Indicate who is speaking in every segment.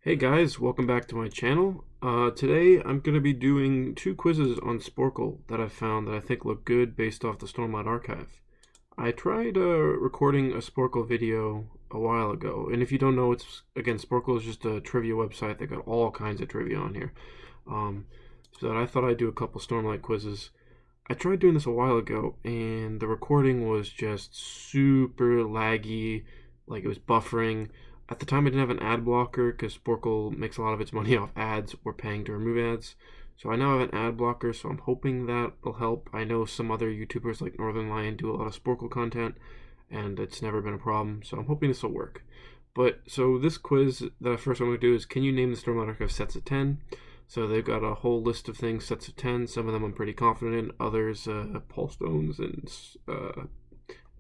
Speaker 1: Hey guys, welcome back to my channel. Today I'm going to be doing two quizzes on Sporcle that I found that I think look good based off the Stormlight archive. I tried recording a Sporcle video a while ago, and if you don't know, Sporcle is just a trivia website. They got all kinds of trivia on here. Um, so I thought I'd do a couple Stormlight quizzes. I tried doing this a while ago, and the recording was just super laggy, like it was buffering. At the time, I didn't have an ad blocker because Sporkle makes a lot of its money off ads or paying to remove ads. So I now have an ad blocker, so I'm hoping that will help. I know some other YouTubers like Northern Lion do a lot of Sporkle content, and it's never been a problem, so I'm hoping this will work. But so this quiz that I first want to do is, can you name the Stormlight Archive sets of 10? So they've got a whole list of things, sets of 10. Some of them I'm pretty confident in. Others, Paul Stones and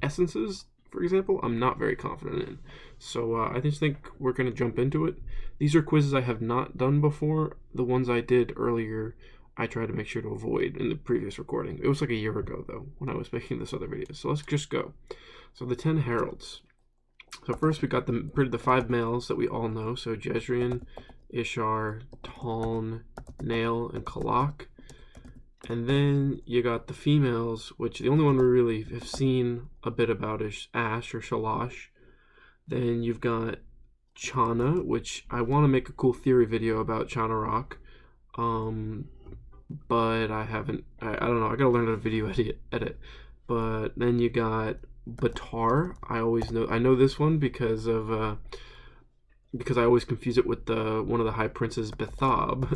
Speaker 1: Essences, for example, I'm not very confident in. So I just think we're going to jump into it. These are quizzes I have not done before. The ones I did earlier, I tried to make sure to avoid in the previous recording. It was like a year ago, though, when I was making this other video. So let's just go. So the 10 Heralds. So first we got the 5 males that we all know. So Jezrien, Ishar, Taln, Nail, and Kalak. And then you got the females, which the only one we really have seen a bit about is Ash or Shalash. Then you've got Chana, which I want to make a cool theory video about Chana Rock. But I haven't, I don't know, I gotta learn how to video edit. But then you got Batar. I know this one because I always confuse it with one of the high princes, Bethab,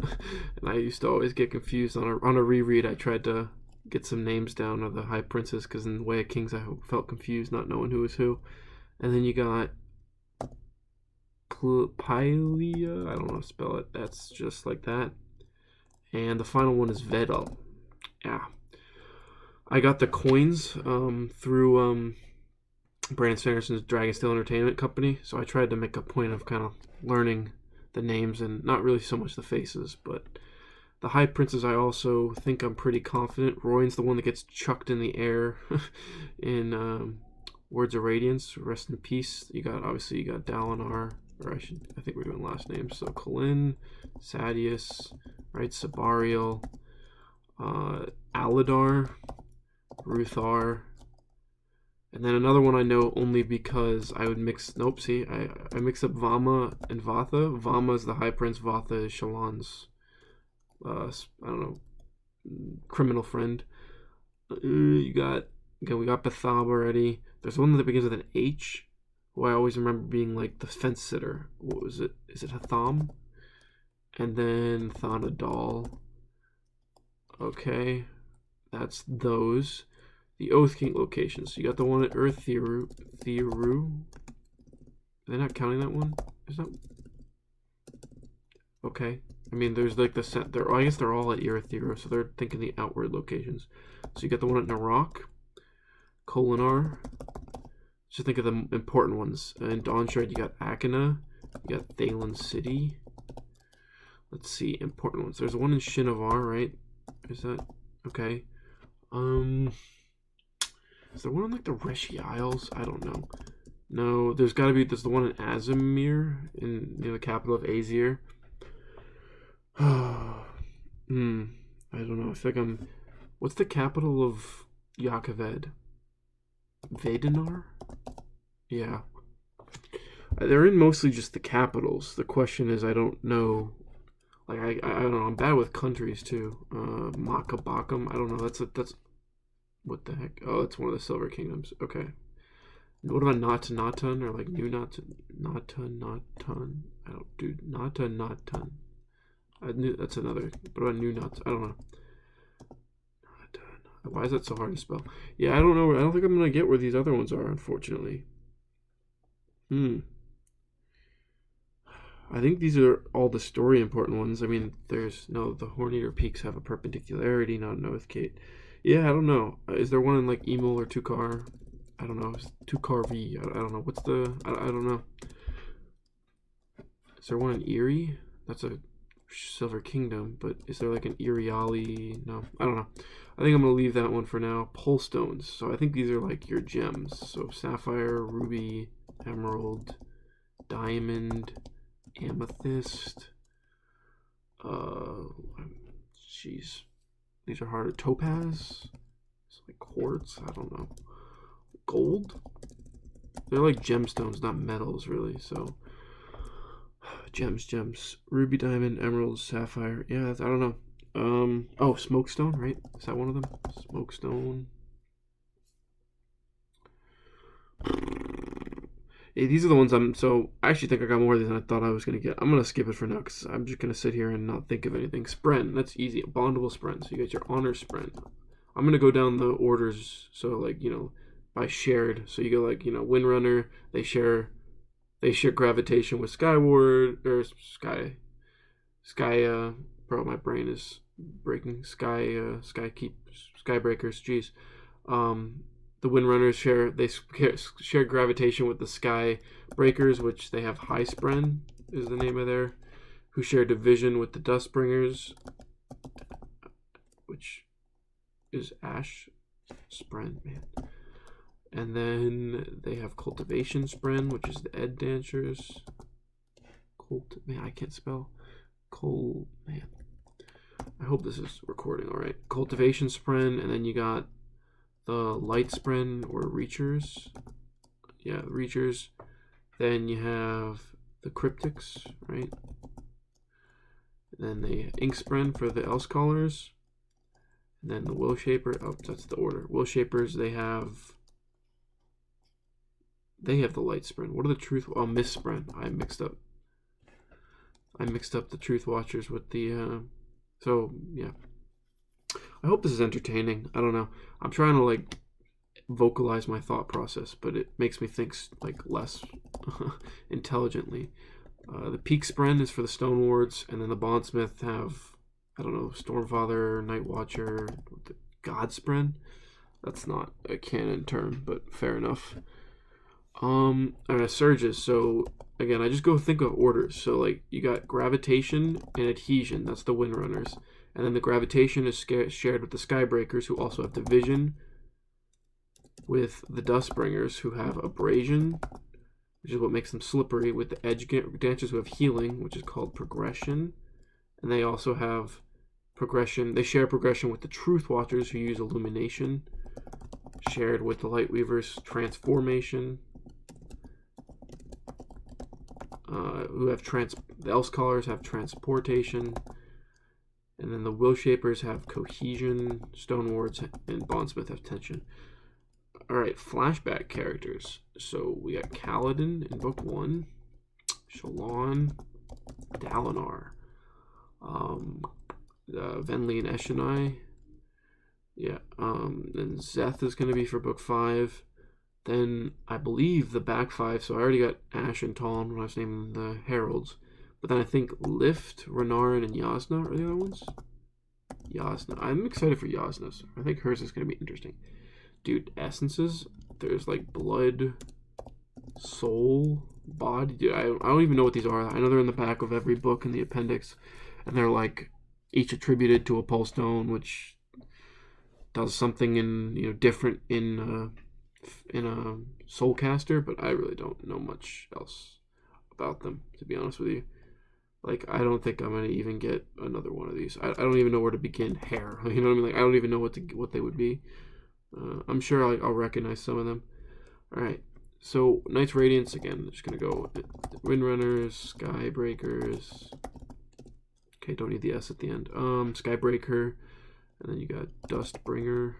Speaker 1: and I used to always get confused on a reread. I tried to get some names down of the high princes because in the Way of Kings I felt confused, not knowing who was who. And then you got Pylia. I don't know how to spell it. That's just like that. And the final one is Vetto. Yeah, I got the coins through Brandon Sanderson's Dragonsteel Entertainment Company, so I tried to make a point of kind of learning the names and not really so much the faces, but the High Princes I also think I'm pretty confident. Royan's the one that gets chucked in the air in Words of Radiance, Rest in Peace. You got Dalinar, or I think we're doing last names, so Kalin, Sadius, right, Sabariel, Aladar, Ruthar. And then another one I know only because I would mix. Nope, see, I mixed up Vama and Vatha. Vama is the High Prince. Vatha is Shallan's, I don't know, criminal friend. We got Bethab already. There's one that begins with an H, who I always remember being like the fence sitter. What was it? Is it Hatham? And then Thanadal. Okay, that's those. The Oath King locations. So you got the one at Earth Theru. They're not counting that one? Is that okay? I mean, there's like the set. I guess they're all at Earth Theru, so they're thinking the outward locations. So you got the one at Narok, Kolinar. Just think of the important ones. In Dawnshard, you got Akina. You got Thalen City. Let's see, important ones. There's one in Shinovar, right? Is that okay? Is there one on like the Reshi Isles? I don't know. No, there's the one in Azamir, near the capital of Azir. I don't know. I feel like what's the capital of Yakaved? Vedenar? Yeah. They're in mostly just the capitals. The question is, I don't know. Like, I don't know. I'm bad with countries too. Makabakam. I don't know. That's what the heck? Oh, it's one of the Silver Kingdoms. Okay. What about Natun or like New Natun? I don't do Natun. I knew that's another. What about New Natun? I don't know. Why is that so hard to spell? Yeah, I don't know. I don't think I'm gonna get where these other ones are, unfortunately. I think these are all the story important ones. I mean, the Horneater Peaks have a perpendicularity, not an Oathgate. Yeah, I don't know. Is there one in like Emil or Tukar? I don't know. Tukar V. I don't know. What's the? I don't know. Is there one in Erie? That's a Silver Kingdom, but is there like an Iriali? No, I don't know. I think I'm gonna leave that one for now. Pole stones. So I think these are like your gems. So sapphire, ruby, emerald, diamond, Amethyst. Jeez. These are harder. Topaz? It's like quartz? I don't know. Gold? They're like gemstones, not metals, really. So, gems. Ruby, diamond, emerald, sapphire. Yeah, I don't know. Oh, smokestone, right? Is that one of them? Smokestone. Yeah, these are the ones I actually think I got more of these than I thought I was going to get. I'm going to skip it for now because I'm just going to sit here and not think of anything. Spren, that's easy. A bondable Spren. So you got your honor Spren. I'm going to go down the orders. So, like, by shared. So you go, like, Windrunner. They share gravitation with Skyward, or Sky, bro, my brain is breaking. Skybreakers, jeez. The Windrunners share gravitation with the Sky Breakers, which they have High Spren is the name of their, who share division with the Dustbringers, which is Ash Spren, man. And then they have Cultivation Spren, which is the Ed Dancers. Man, I can't spell. Man. I hope this is recording all right. Cultivation Spren, and then you got the Light Spren or Reachers. Yeah, Reachers. Then you have the Cryptics, right? And then the Ink Spren for the Else Callers. And then the Will Shaper. Oh, that's the order. Will Shapers, they have the Light Spren. What are the Truth? Oh, Mist Spren. I mixed up the Truth Watchers with the. So yeah. I hope this is entertaining. I don't know. I'm trying to like vocalize my thought process, but it makes me think like less intelligently. The Peak Spren is for the Stone Wards, and then the Bondsmith have, I don't know, Stormfather, Night Watcher, the God Spren. That's not a canon term, but fair enough. Surges. So again, I just go think of orders. So like you got Gravitation and Adhesion. That's the Windrunners. And then the Gravitation is shared with the Skybreakers, who also have Division with the Dustbringers, who have Abrasion, which is what makes them slippery, with the Edge Dancers, who have Healing, which is called Progression. And they also have Progression. They share Progression with the Truth Watchers, who use Illumination, shared with the Lightweavers, Transformation, who have the Else Callers have Transportation. And then the Will Shapers have Cohesion, Stone Wards, and Bondsmith have Tension. Alright, Flashback Characters. So we got Kaladin in Book 1, Shallan, Dalinar, Venli and Eshonai. Yeah, then Zeth is going to be for Book 5. Then I believe the back 5, so I already got Ash and Talon when I was naming the Heralds. But then I think Lift, Renarin, and Yasna are the other ones. Yasna. I'm excited for Yasna's. I think hers is going to be interesting. Dude, essences. There's like blood, soul, body. Dude, I don't even know what these are. I know they're in the back of every book in the appendix. And they're like each attributed to a pole stone, which does something different in a soulcaster. But I really don't know much else about them, to be honest with you. Like, I don't think I'm going to even get another one of these. I don't even know where to begin. Hair. You know what I mean? Like, I don't even know what they would be. I'm sure I'll recognize some of them. Alright. So, Knight's Radiance, again. I'm just going to go with Windrunners, Skybreakers. Okay, don't need the S at the end. Skybreaker. And then you got Dustbringer.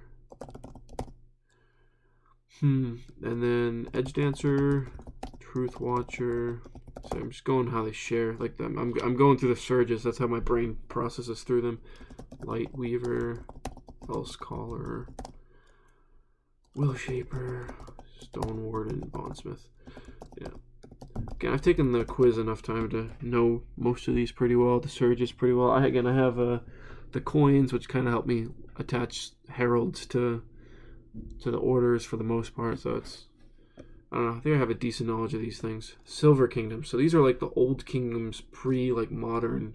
Speaker 1: And then Edge Dancer, Truth Watcher. So I'm just going how they share, like them. I'm going through the surges. That's how my brain processes through them. Lightweaver, Else Caller, Will Shaper, Stone Ward, and Bondsmith. Yeah. Again, I've taken the quiz enough time to know most of these pretty well. The surges pretty well. I have the coins, which kind of help me attach heralds to the orders for the most part. So it's, I don't know, I think I have a decent knowledge of these things. Silver Kingdom. So these are like the old kingdoms like modern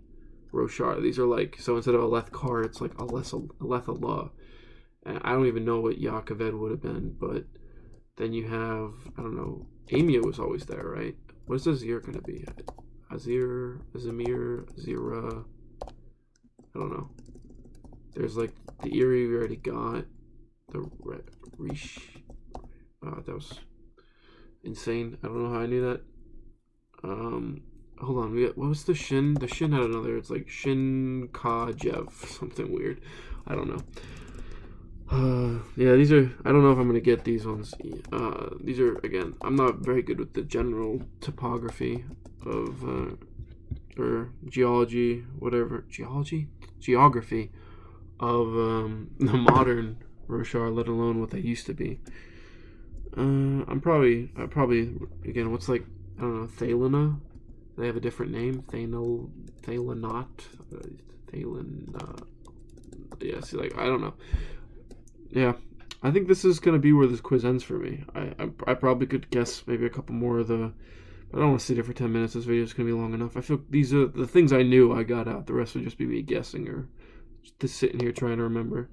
Speaker 1: Roshar. These are like, so instead of a Lethkar, it's like a Lethallah. And I don't even know what Yaakaved would have been, but then you have, I don't know, Amia was always there, right? What is Azir going to be? Azimir, Azira. I don't know. There's like the Eerie we already got. The Rish. That was insane. I don't know how I knew that. Hold on. What was the Shin? The Shin had another. It's like Shin Kajev. Something weird. I don't know. Yeah, these are. I don't know if I'm gonna get these ones. These are, again, I'm not very good with the general topography of or geology, whatever geography of the modern Roshar, let alone what they used to be. I probably again, what's like, I don't know, Thalina. They have a different name. Thalinot, Thalin. Yeah, see, like, I don't know. Yeah, I think this is gonna be where this quiz ends for me. I probably could guess maybe a couple more of the. But I don't want to sit here for 10 minutes. This video is gonna be long enough. I feel these are the things I knew I got out. The rest would just be me guessing or just sitting here trying to remember.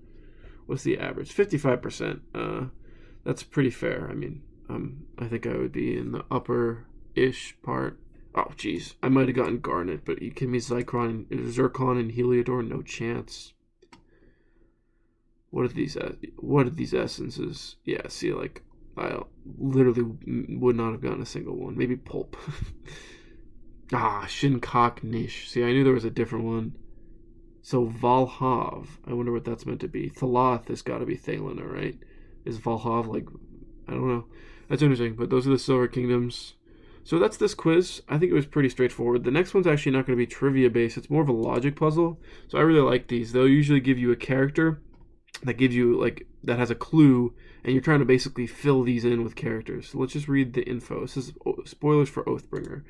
Speaker 1: What's the average? 55%. That's pretty fair. I mean, I think I would be in the upper-ish part. Oh, jeez. I might have gotten Garnet, but you give me Zircon and Heliodor, no chance. What are these essences? Yeah, see, like, I literally would not have gotten a single one. Maybe Pulp. Shinkak Nish. See, I knew there was a different one. So Valhav. I wonder what that's meant to be. Thalath has got to be Thalina, right? Is Valhav, like, I don't know. That's interesting, but those are the Silver Kingdoms. So that's this quiz. I think it was pretty straightforward. The next one's actually not going to be trivia-based. It's more of a logic puzzle. So I really like these. They'll usually give you a character that gives you, like, that has a clue, and you're trying to basically fill these in with characters. So let's just read the info. This is spoilers for Oathbringer.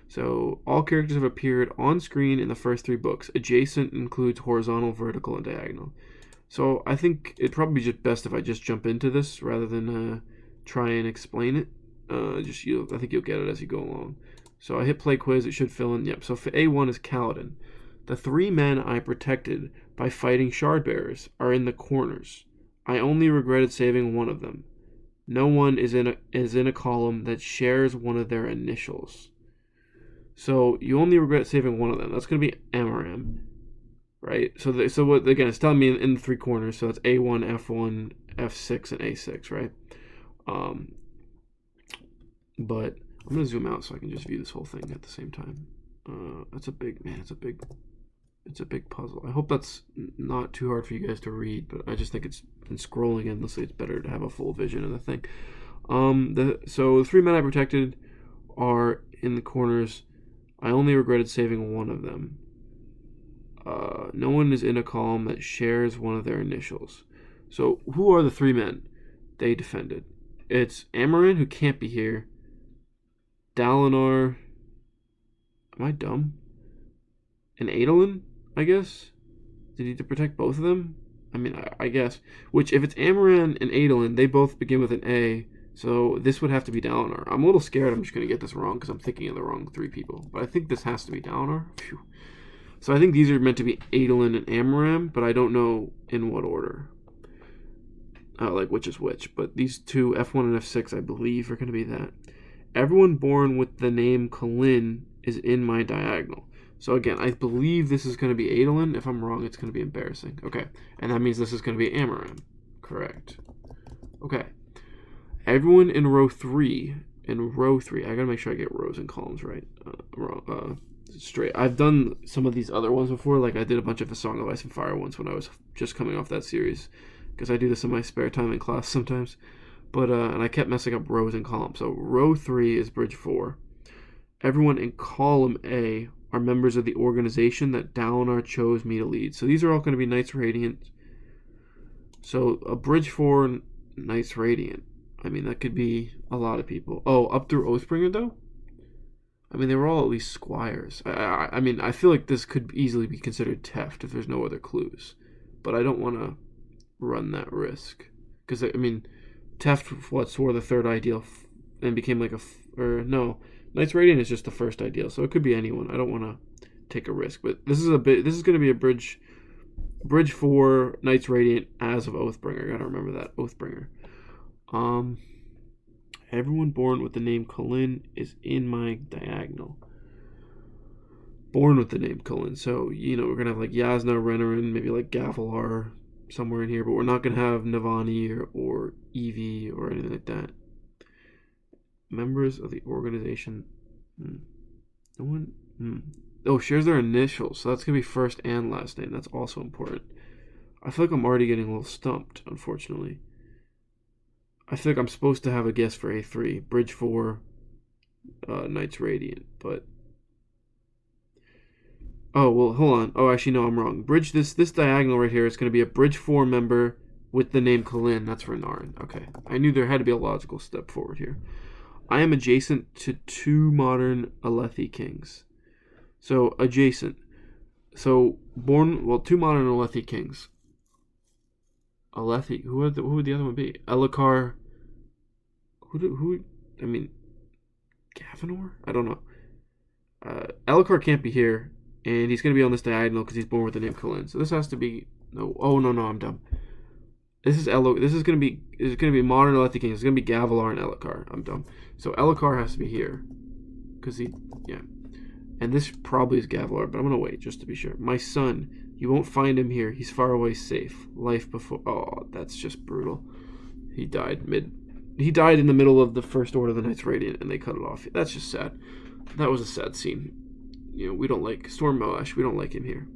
Speaker 1: So all characters have appeared on screen in the first 3 books. Adjacent includes horizontal, vertical, and diagonal. So I think it'd probably be just best if I just jump into this rather than try and explain it. I think you'll get it as you go along. So I hit play quiz. It should fill in. Yep. So for A1 is Kaladin. The 3 men I protected by fighting shardbearers are in the corners. I only regretted saving one of them. No one is in a column that shares one of their initials. So you only regret saving one of them. That's going to be Amaram, right? So what, again, it's telling me in the 3 corners. So that's A1, F1, F6, and A6, right? But I'm going to zoom out so I can just view this whole thing at the same time. It's a big puzzle. I hope that's not too hard for you guys to read, but I just think it's, in scrolling endlessly, it's better to have a full vision of the thing. So the 3 men I protected are in the corners. I only regretted saving one of them. No one is in a column that shares one of their initials. So who are the 3 men they defended? It's Amaran, who can't be here. Dalinar. Am I dumb? And Adolin, I guess? Did he need to protect both of them? I mean, I guess. Which, if it's Amaran and Adolin, they both begin with an A. So this would have to be Dalinar. I'm a little scared I'm just going to get this wrong because I'm thinking of the wrong 3 people. But I think this has to be Dalinar. Phew. So I think these are meant to be Adolin and Amaram, but I don't know in what order. Like which is which. But these 2, F1 and F6, I believe, are going to be that. Everyone born with the name Kalin is in my diagonal. So again, I believe this is going to be Adolin. If I'm wrong, it's going to be embarrassing. Okay. And that means this is going to be Amaram. Correct. Okay. Everyone in row 3. I gotta make sure I get rows and columns right. Straight. I've done some of these other ones before. Like I did a bunch of A Song of Ice and Fire ones when I was just coming off that series. Because I do this in my spare time in class sometimes. But, and I kept messing up rows and columns. So row 3 is bridge 4. Everyone in column A are members of the organization that Dalinar chose me to lead. So these are all going to be Knights Radiant. So a bridge 4 Knights Radiant. I mean, that could be a lot of people. Oh, up through Oathbringer, though? I mean, they were all at least squires. I mean, I feel like this could easily be considered theft if there's no other clues. But I don't want to run that risk. Because, I mean, theft swore the 3rd ideal and became like Knights Radiant is just the 1st ideal, so it could be anyone. I don't want to take a risk, but this is going to be a bridge 4 Knights Radiant as of Oathbringer. Gotta remember that, Oathbringer. Everyone born with the name Kalin is in my diagonal. born with the name Cullen. So, you know, we're going to have like Yasna, Renarin, maybe like Gavilar somewhere in here, but we're not going to have Navani or Evie or anything like that. Members of the organization. No one. Oh, shares their initials. So that's going to be first and last name. That's also important. I feel like I'm already getting a little stumped, unfortunately. I feel like I'm supposed to have a guess for A3. Bridge 4, Knights Radiant, but... Oh, well, hold on. Oh, actually, no, I'm wrong. Bridge, this diagonal right here is going to be a Bridge 4 member with the name Kalin. That's Renarin. Okay. I knew there had to be a logical step forward here. I am adjacent to 2 modern Alethi kings. So, adjacent. So, 2 modern Alethi kings. Alethi. Who would the other one be? Elhokar. Gavinor? I don't know. Elhokar can't be here, and he's going to be on this diagonal because he's born with the name Kalin. So this has to be no. Oh no, I'm dumb. This is going to be modern Alethi King. It's going to be Gavilar and Elhokar. I'm dumb. So Elhokar has to be here because and this probably is Gavilar, but I'm going to wait just to be sure. My son, you won't find him here. He's far away, safe. Life before. Oh, that's just brutal. He died in the middle of the First Order of the Knights Radiant, and they cut it off. That's just sad. That was a sad scene. You know, we don't like Storm Moash. We don't like him here.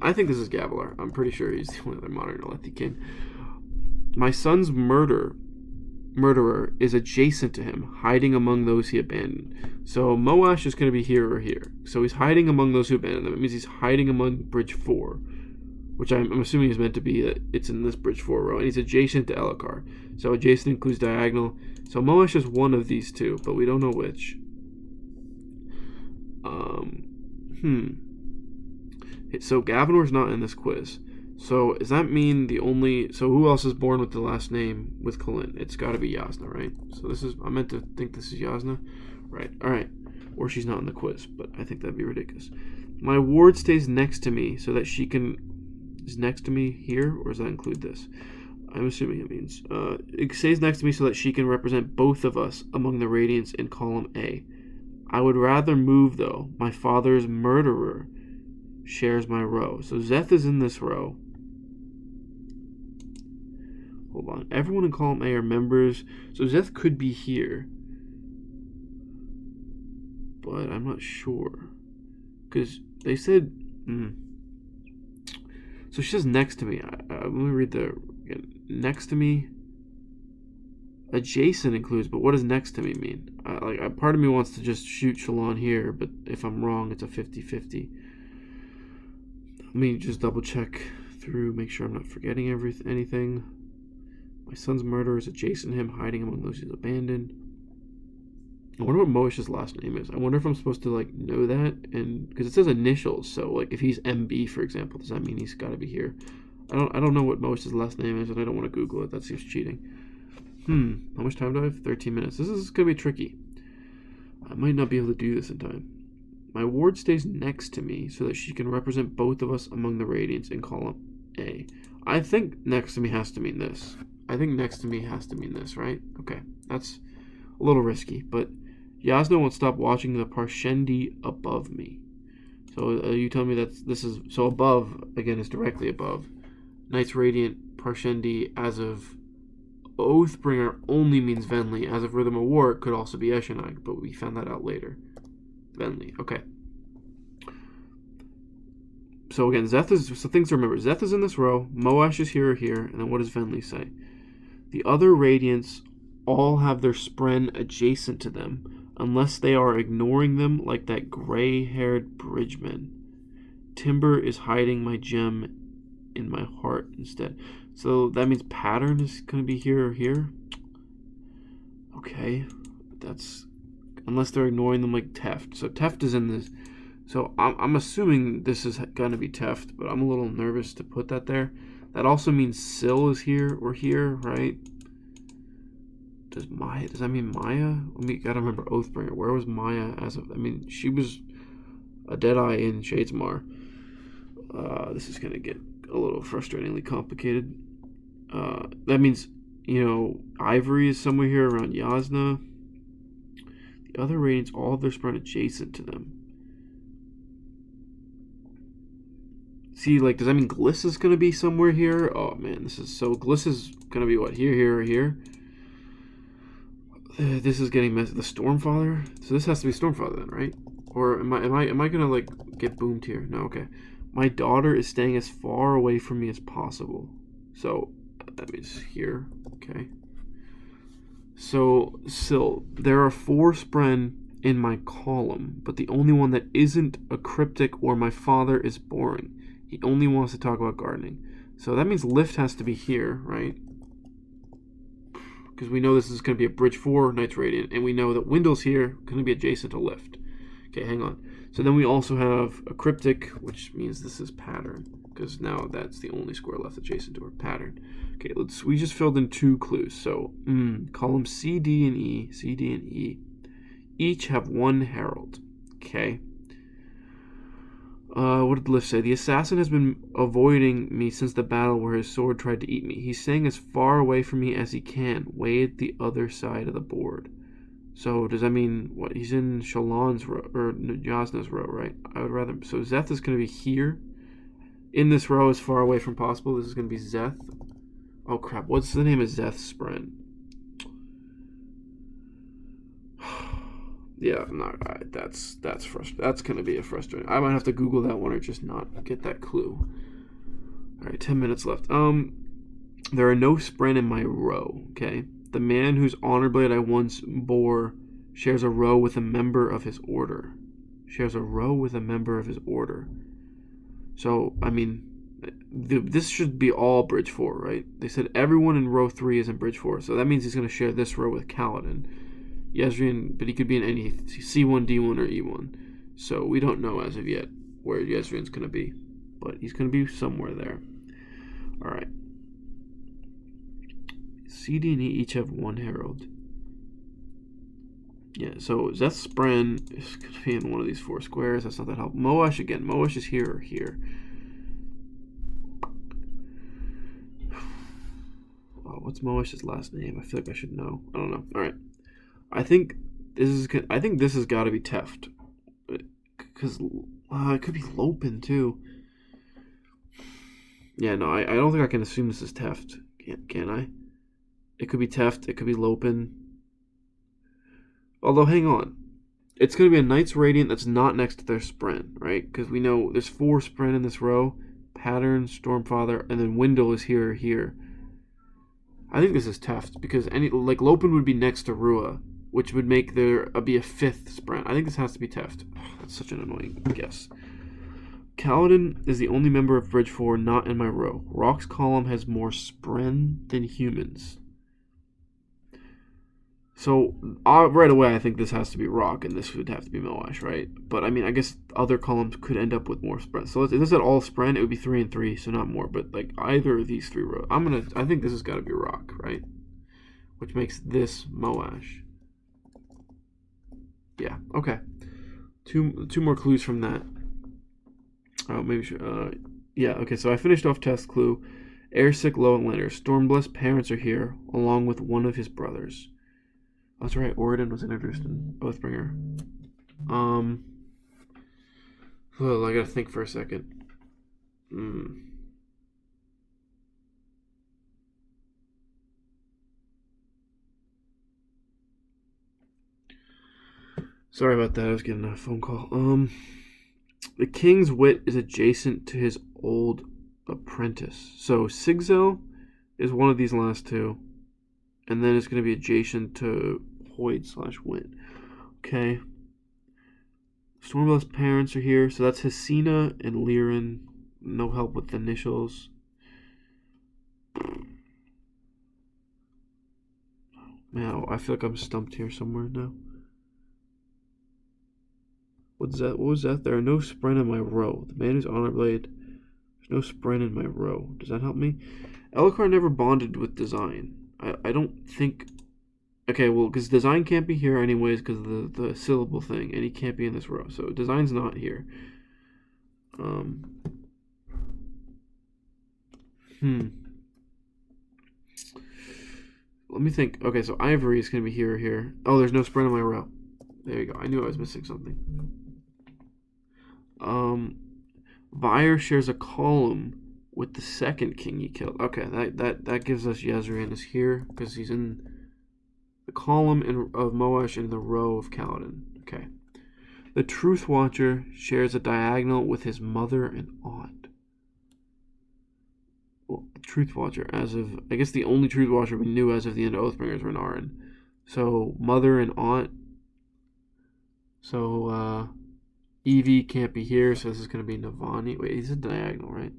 Speaker 1: I think this is Gavilar. I'm pretty sure he's the only other modern Alethi king. My son's murderer is adjacent to him, hiding among those he abandoned. So Moash is going to be here or here. So he's hiding among those who abandoned them. It means he's hiding among Bridge 4, which I'm assuming is meant to be that it's in this Bridge 4 row, and he's adjacent to Elhokar. So adjacent includes diagonal. So Moash is one of these two, but we don't know which. So Gavinor's not in this quiz. So does that mean so who else is born with the last name with Kalin? It's got to be Yasna, right? So I meant to think this is Yasna. Right, alright. Or she's not in the quiz, but I think that'd be ridiculous. My ward stays next to me so that she can... Is next to me here, or does that include this? I'm assuming it means. It stays next to me so that she can represent both of us among the Radiants in column A. I would rather move, though. My father's murderer shares my row. So Szeth is in this row. Hold on. Everyone in column A are members. So Szeth could be here. But I'm not sure. Because they said... So she says next to me. Let me read next to me. Adjacent includes, but what does next to me mean? Part of me wants to just shoot Shallan here, but if I'm wrong, it's a 50-50. Let me just double check through, make sure I'm not forgetting anything. My son's murderer is adjacent to him, hiding among those he's abandoned. I wonder what Moash's last name is. I wonder if I'm supposed to know that, and because it says initials, so if he's MB, for example, does that mean he's got to be here? I don't know what Moash's last name is, and I don't want to Google it. That seems cheating. How much time do I have? 13 minutes. This is gonna be tricky. I might not be able to do this in time. My ward stays next to me so that she can represent both of us among the Radiants in column A. I think next to me has to mean this. Right? Okay, that's a little risky, but Yasna won't stop watching the Parshendi above me. So you tell me that this is... So above, again, is directly above. Knights Radiant, Parshendi, as of Oathbringer only means Venli. As of Rhythm of War, it could also be Eshonag, but we found that out later. Venli, okay. So again, things to remember. Szeth is in this row, Moash is here or here, and then what does Venli say? The other Radiants all have their Spren adjacent to them, unless they are ignoring them like that gray-haired bridgeman. Timber is hiding my gem in my heart instead. So that means Pattern is going to be here or here. Okay, that's unless they're ignoring them like Teft. So Teft is in this. So I'm assuming this is going to be Teft, but I'm a little nervous to put that there. That also means Syl is here or here, right? Does that mean Maya? Gotta remember Oathbringer. Where was Maya as of? She was a Deadeye in Shadesmar. This is gonna get a little frustratingly complicated. That means, Ivory is somewhere here around Yasna. The other Radiants, all of their Spren adjacent to them. See, like, does that mean Gliss is going to be somewhere here? Oh, man, this is so... Gliss is going to be, what, here, here, or here? This is getting messy. The Stormfather? So this has to be Stormfather then, right? Or am I going to, like, get boomed here? No, okay. My daughter is staying as far away from me as possible. So, that means here. Okay. So, there are 4 Spren in my column, but the only one that isn't a cryptic or my father is boring. He only wants to talk about gardening. So that means Lift has to be here, right? Because we know this is going to be a Bridge 4 Knights Radiant, and we know that Window's here, going to be adjacent to Lift. Okay, hang on. So then we also have a Cryptic, which means this is Pattern, because now that's the only square left adjacent to our Pattern. Okay, we just filled in 2 clues. So, column C, D, and E, each have 1 Herald. Okay. What did Lift say? The assassin has been avoiding me since the battle where his sword tried to eat me. He's staying as far away from me as he can, way at the other side of the board. So, does that mean, what, he's in Shalon's row, or Jasna's row, right? I would rather, so Zeth is going to be here, in this row as far away from possible. This is going to be Zeth. Oh, crap, what's the name of Zeth's Spren? Yeah, no, that's frustrating. That's going to be a frustrating. I might have to Google that one or just not get that clue. All right, 10 minutes left. There are no Spren in my row, okay? The man whose honor blade I once bore shares a row with a member of his order. So, I mean, this should be all Bridge 4, right? They said everyone in row 3 is in Bridge 4, so that means he's going to share this row with Kaladin. Yezrian, but he could be in any C1, D1, or E1. So we don't know as of yet where Yezrian's going to be. But he's going to be somewhere there. Alright. C, D, and E each have 1 Herald. Yeah, so Zeth's Spren is going to be in one of these 4 squares. That's not that helpful. Moash, again. Moash is here or here. Oh, what's Moash's last name? I feel like I should know. I don't know. Alright. I think this has got to be Teft, because it could be Lopin too. Yeah, no, I don't think I can assume this is Teft. Can I? It could be Teft. It could be Lopin. Although, hang on, it's going to be a Knights Radiant that's not next to their Spren, right? Because we know there's 4 Spren in this row: Pattern, Stormfather, and then Windle is here or here. I think this is Teft because Lopin would be next to Rua, which would make there be a 5th Spren. I think this has to be Teft. That's such an annoying guess. Kaladin is the only member of Bridge 4 not in my row. Rock's column has more Spren than humans. So, right away, I think this has to be Rock, and this would have to be Moash, right? But, I mean, I guess other columns could end up with more Spren. So, if this is all Spren, it would be 3 and 3, so not more. But, like, either of these 3 rows. I think this has got to be Rock, right? Which makes this Moash. Yeah, okay. Two more clues from that. Oh, maybe yeah, okay, so I finished off test clue. Airsick, Low, and Lander. Stormblessed parents are here, along with one of his brothers. That's right, Oridan was introduced in Oathbringer. Well, I gotta think for a second. Sorry about that, I was getting a phone call. The king's wit is adjacent to his old apprentice. So Sigzel is one of these last 2. And then it's going to be adjacent to Hoyd/Wit. Okay. Stormblessed parents are here. So that's Hesina and Liren. No help with the initials. Man, I feel like I'm stumped here somewhere now. What's that? What was that? There are no Spren in my row. The man who's honor blade. There's no Spren in my row. Does that help me? Elokar never bonded with Design. I don't think... Okay, well, because Design can't be here anyways because of the syllable thing, and he can't be in this row. So Design's not here. Let me think. Okay, so Ivory is going to be here or here. Oh, there's no Spren in my row. There you go. I knew I was missing something. Vyre shares a column with the second king he killed. Okay, that gives us Jezreel is here because he's in the column of Moash and the row of Kaladin. Okay. The Truth Watcher shares a diagonal with his mother and aunt. Well, the Truth Watcher, as of... I guess the only Truth Watcher we knew as of the end of Oathbringers were Narin. So, mother and aunt. So, Evie can't be here, so this is going to be Navani. Wait, he's a diagonal, right?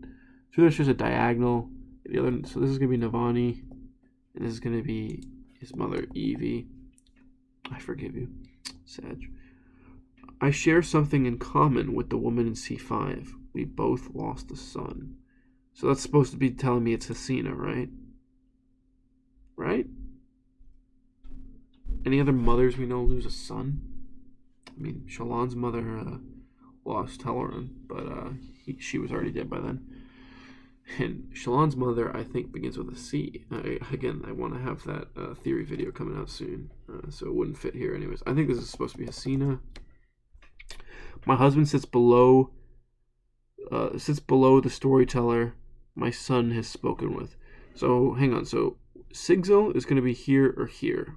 Speaker 1: So there's just a diagonal. So this is going to be Navani. And this is going to be his mother, Evie. I forgive you, Sag. I share something in common with the woman in C5. We both lost a son. So that's supposed to be telling me it's Hasina, right? Right? Any other mothers we know lose a son? I mean, Shallan's mother lost Teleron, but she was already dead by then. And Shallan's mother, I think, begins with a C. Again, I want to have that theory video coming out soon, so it wouldn't fit here anyways. I think this is supposed to be Hasina. My husband sits below the storyteller my son has spoken with. So, hang on. So, Sigzil is going to be here or here.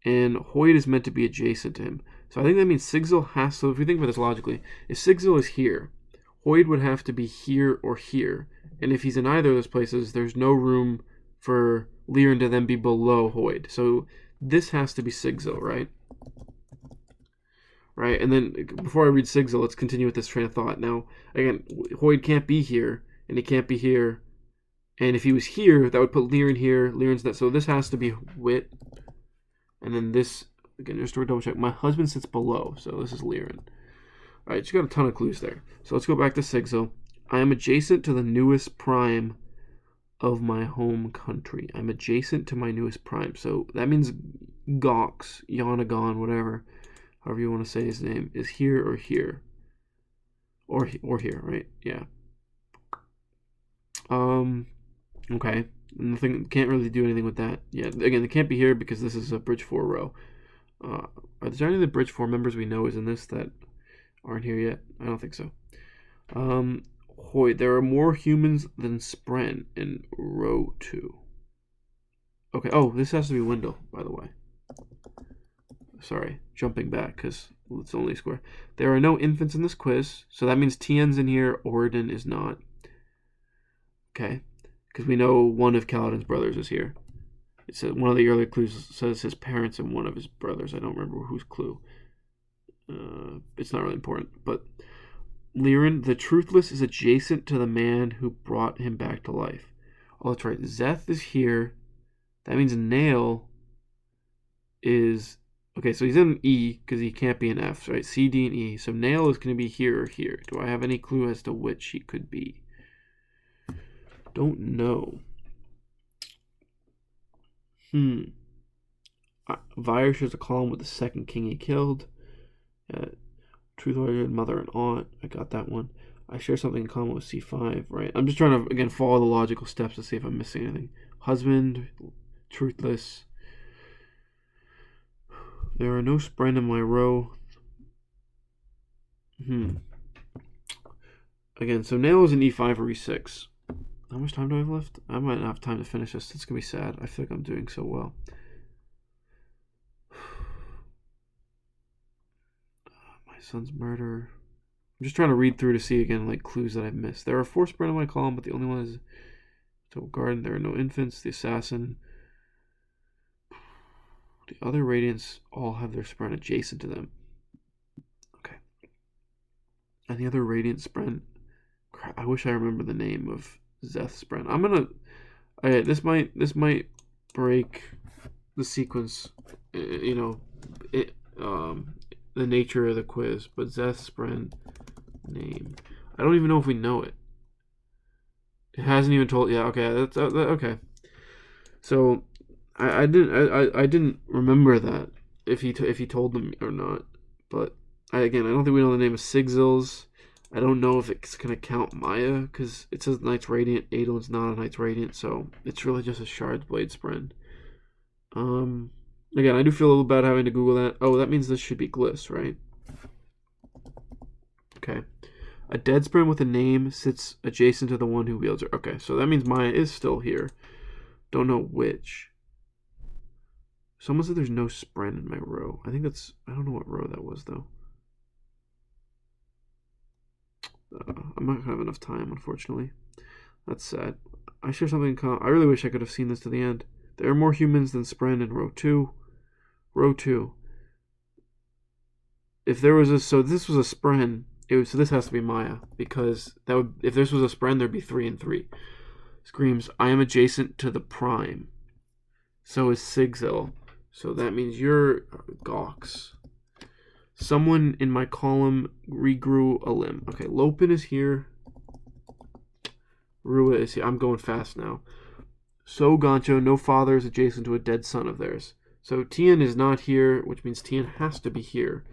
Speaker 1: And Hoyd is meant to be adjacent to him. So, I think that means Sigzil has to... If we think about this logically, if Sigzil is here, Hoyd would have to be here or here. And if he's in either of those places, there's no room for Liren to then be below Hoyd. So, this has to be Sigzil, right? Right, and then before I read Sigzil, let's continue with this train of thought. Now, again, Hoyd can't be here, and he can't be here. And if he was here, that would put Liren here. Liren's that. So this has to be Wit. And then this, again, just to double check, my husband sits below, so this is Liren. All right, just got a ton of clues there. So let's go back to Sigzil. I am adjacent to the newest prime of my home country. I'm adjacent to my newest prime. So that means Gox, Yanagon, whatever. However you want to say his name, is here or here. Or here, right? Yeah. Okay. Nothing, can't really do anything with that. Yeah, again, they can't be here because this is a Bridge 4 row. Are there any of the Bridge 4 members we know is in this that aren't here yet? I don't think so. Hoyd, there are more humans than Spren in row 2. Okay, oh, this has to be Wendell, by the way. Sorry, jumping back because it's only a square. There are no infants in this quiz, so that means Tien's in here, Orden is not. Okay, because we know one of Kaladin's brothers is here. It says one of the earlier clues says his parents and one of his brothers. I don't remember whose clue. It's not really important, but Liren, the Truthless, is adjacent to the man who brought him back to life. Oh, that's right. Zeth is here. That means Nail is... Okay, so he's in E because he can't be in F, right? C, D, and E. So Nail is going to be here or here. Do I have any clue as to which he could be? Don't know. Vyre shares a column with the second king he killed. Truth Warrior, mother and aunt. I got that one. I share something in common with C5, right? I'm just trying to, again, follow the logical steps to see if I'm missing anything. Husband, Truthless. There are no Spren in my row. Again, so Nail is in E5 or E6. How much time do I have left? I might not have time to finish this. It's going to be sad. I feel like I'm doing so well. My son's murder. I'm just trying to read through to see again, like, clues that I've missed. There are 4 Spren in my column, but the only one is Total Garden. There are no infants. The assassin. The other Radiants all have their Spren adjacent to them. Okay. And the other Radiant Spren... Crap, I wish I remember the name of Zeth's Spren. I'm gonna... Okay, this might break the sequence, the nature of the quiz, but Zeth's Spren name. I don't even know if we know it. It hasn't even told... Yeah, okay, that's... okay. So... I didn't remember that if he told them or not, but I don't think we know the name of Sigzil's. I don't know if it's gonna count Maya because it says Knight's Radiant. Adolin's not a Knight's Radiant, so it's really just a Shard's Blade Spren. Again, I do feel a little bad having to Google that. Oh, that means this should be Gliss, right? Okay. A dead spren with a name sits adjacent to the one who wields her. Okay, so that means Maya is still here. Don't know which. Someone said there's no spren in my row. I think that's... I don't know what row that was, though. I'm not going to have enough time, unfortunately. That's sad. I share something in common. I really wish I could have seen this to the end. There are more humans than spren in row 2. Row 2. If there was a... So this was a spren. So this has to be Maya. Because that would... If this was a spren, there'd be 3 and 3. Screams, I am adjacent to the prime. So is Sigzil. So that means you're Gox. Someone in my column regrew a limb. Okay, Lopin is here. Rua is here. I'm going fast now. So Gancho, no father is adjacent to a dead son of theirs. So Tian is not here, which means Tian has to be here.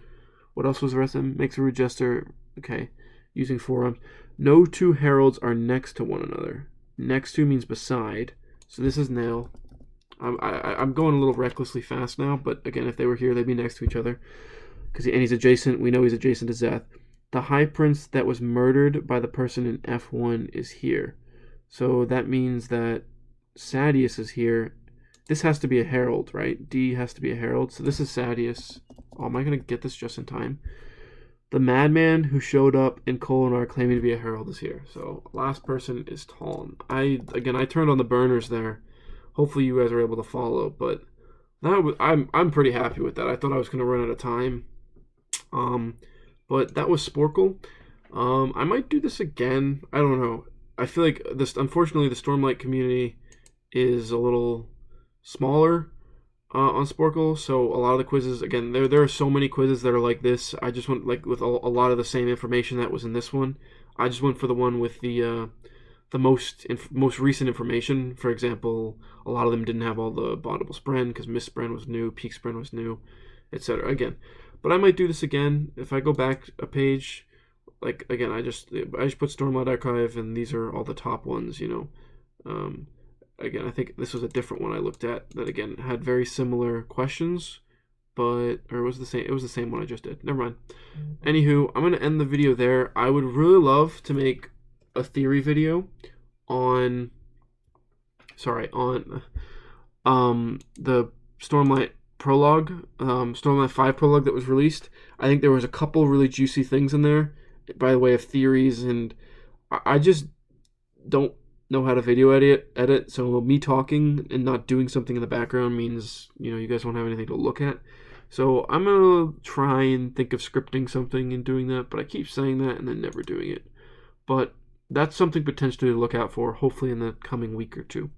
Speaker 1: What else was the rest of them? Makes a rude gesture. Okay, using forearms. No two heralds are next to one another. Next to means beside. So this is Nail. I'm going a little recklessly fast now, but again, if they were here, they'd be next to each other. And he's adjacent. We know he's adjacent to Zeth. The High Prince that was murdered by the person in F1 is here. So that means that Sadius is here. This has to be a herald, right? D has to be a herald. So this is Sadius. Oh, am I going to get this just in time? The madman who showed up in Kolinar claiming to be a herald is here. So last person is Taln. I turned on the burners there. Hopefully you guys are able to follow, but I'm pretty happy with that. I thought I was going to run out of time. But that was Sporcle. I might do this again. I don't know. I feel like unfortunately the Stormlight community is a little smaller on Sporcle, so a lot of the quizzes, again, there are so many quizzes that are like this. I just went like with a lot of the same information that was in this one. I just went for the one with the most recent information. For example, a lot of them didn't have all the bondable spren because Miss Spren was new, Peak Spren was new, etc. Again, but I might do this again if I go back a page. Like again, I just put Stormlight Archive, and these are all the top ones. Again, I think this was a different one I looked at that again had very similar questions, or it was the same. It was the same one I just did. Never mind. Anywho, I'm gonna end the video there. I would really love to make a theory video on the Stormlight prologue, Stormlight 5 prologue that was released. I think there was a couple really juicy things in there by the way of theories, and I just don't know how to video edit, so me talking and not doing something in the background means you guys won't have anything to look at. So I'm gonna try and think of scripting something and doing that, but I keep saying that and then never doing it. But that's something potentially to look out for, hopefully in the coming week or two.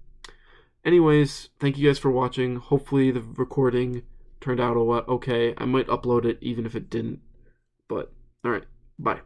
Speaker 1: Anyways, thank you guys for watching. Hopefully the recording turned out okay. I might upload it even if it didn't. But, alright, bye.